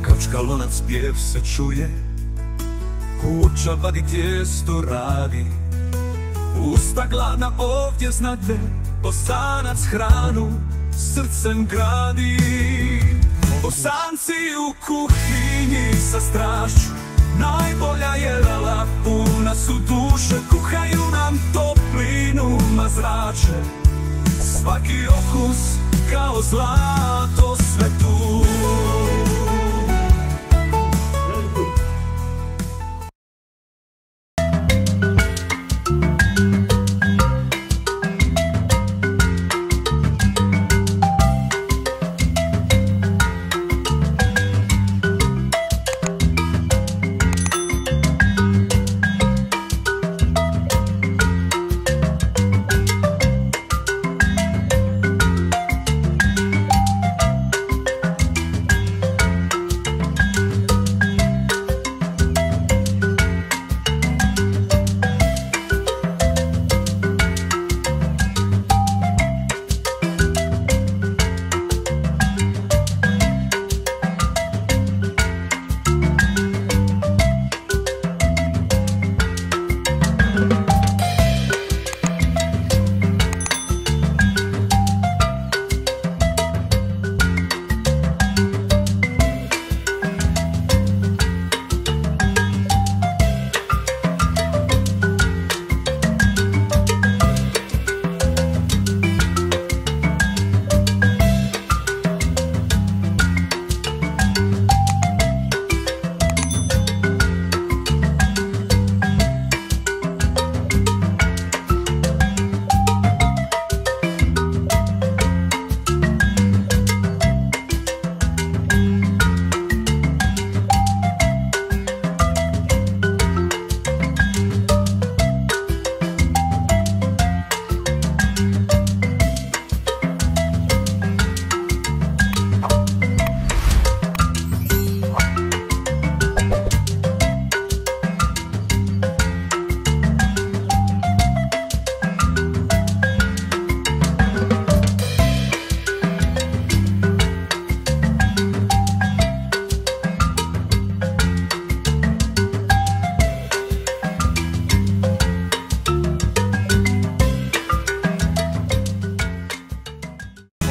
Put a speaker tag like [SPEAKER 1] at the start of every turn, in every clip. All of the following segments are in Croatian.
[SPEAKER 1] Kačkalonac pjev se čuje, kuća vadi tijesto radi. Usta gladna ovdje znade, bosanac hranu srcem gradi. Bosanci u kuhinji sa strašću, najbolja jela, puna su duše. Kuhaju nam toplinu, mazrače, svaki okus kao zlato sve tu.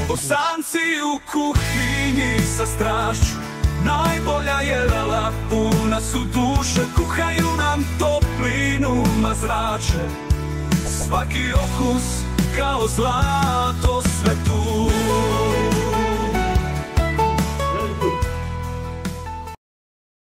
[SPEAKER 1] Bosanci u kuhinji sa strašću, najbolja jela, puna su duše. Kuhaju nam toplinu, mazrače, svaki okus kao zlato sve tu.